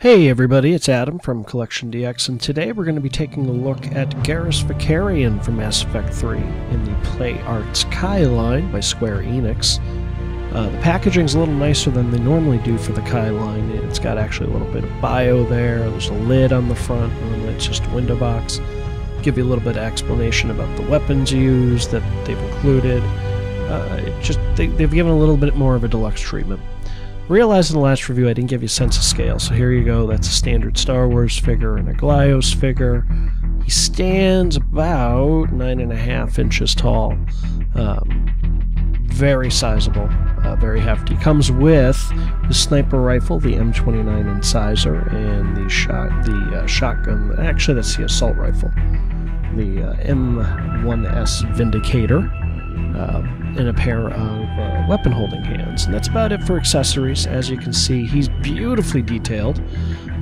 Hey everybody, it's Adam from CollectionDX, and today we're going to be taking a look at Garrus Vakarian from Mass Effect 3 in the Play Arts Kai line by Square Enix. The packaging's a little nicer than they normally do for the Kai line. It's got actually a little bit of bio there, there's a lid on the front, and it's just a window box. Give you a little bit of explanation about the weapons used that they've included. They've given a little bit more of a deluxe treatment. Realized in the last review I didn't give you a sense of scale, so here you go. That's a standard Star Wars figure and a Glyos figure. He stands about 9.5 inches tall. Very sizable, very hefty. Comes with the sniper rifle, the M29 Incisor, and the shotgun. Actually, that's the assault rifle, the M1S Vindicator. And a pair of weapon holding hands, and that's about it for accessories. As you can see, he's beautifully detailed.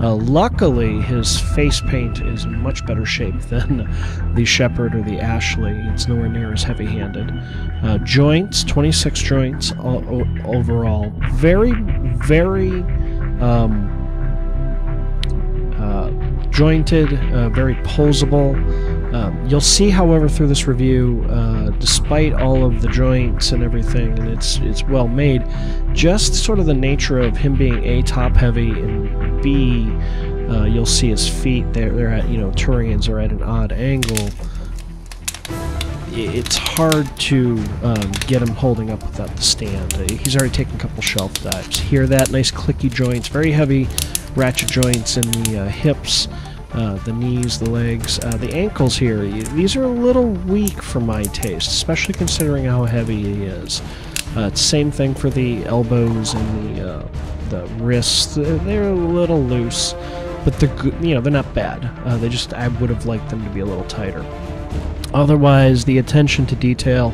Luckily, his face paint is in much better shape than the Shepard or the Ashley. It's nowhere near as heavy-handed. Joints, 26 joints overall. Very, very jointed, very posable. You'll see, however, through this review, despite all of the joints and everything, and it's well made, just sort of the nature of him being A, top heavy, and B, you'll see his feet. They're at, Turians are at an odd angle. It's hard to get him holding up without the stand. He's already taken a couple shelf dives. Hear that? Nice clicky joints, very heavy ratchet joints in the hips. The knees, the legs, the ankles here, these are a little weak for my taste, especially considering how heavy he is. Same thing for the elbows and the wrists. They're a little loose, but they're good, they're not bad. I would have liked them to be a little tighter. Otherwise, the attention to detail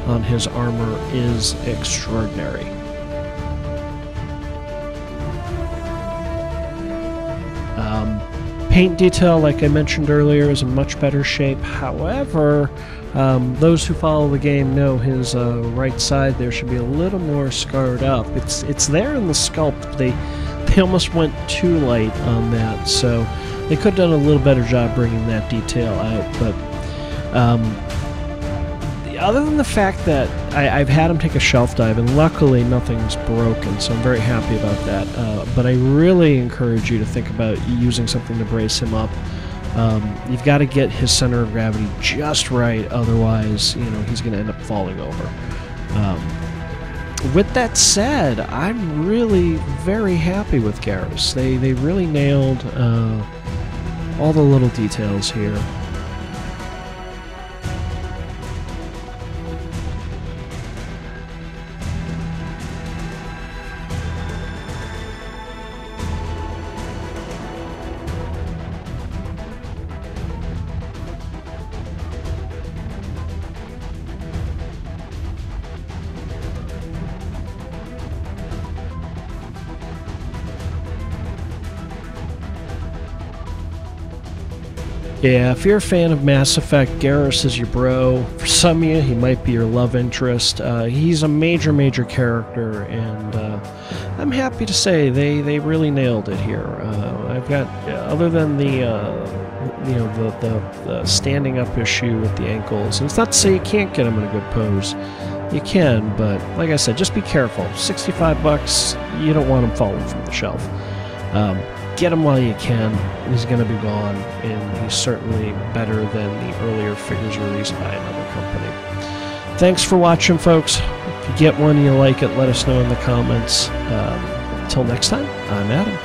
on his armor is extraordinary. Paint detail, like I mentioned earlier, is in much better shape. However, those who follow the game know his right side there should be a little more scarred up. It's there in the sculpt. They almost went too light on that, so they could have done a little better job bringing that detail out. But other than the fact that I've had him take a shelf dive, and luckily nothing's broken, so I'm very happy about that. But I really encourage you to think about using something to brace him up. You've got to get his center of gravity just right, otherwise, he's going to end up falling over. With that said, I'm really very happy with Garrus. They really nailed all the little details here. Yeah, if you're a fan of Mass Effect, Garrus is your bro. For some of you, he might be your love interest. He's a major, major character, and I'm happy to say they really nailed it here. I've got, other than the standing up issue with the ankles, and it's not to say you can't get him in a good pose. You can, but like I said, just be careful. $65, you don't want him falling from the shelf. Get him while you can. He's going to be gone, and he's certainly better than the earlier figures released by another company. Thanks for watching, folks. If you get one and you like it, let us know in the comments. Until next time, I'm Adam.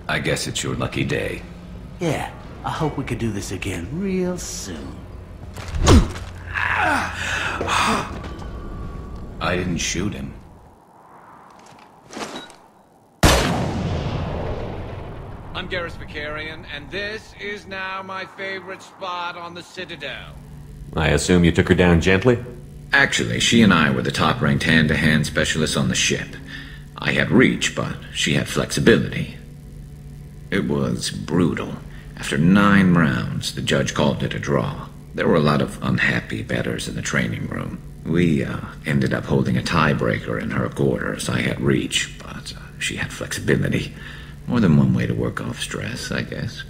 I guess it's your lucky day. Yeah, I hope we could do this again real soon. I didn't shoot him. I'm Garrus Vakarian, and this is now my favorite spot on the Citadel. I assume you took her down gently? Actually, she and I were the top-ranked hand-to-hand specialists on the ship. I had reach, but she had flexibility. It was brutal. After 9 rounds, the judge called it a draw. There were a lot of unhappy bettors in the training room. We ended up holding a tiebreaker in her quarters. I had reach, but she had flexibility. More than one way to work off stress, I guess.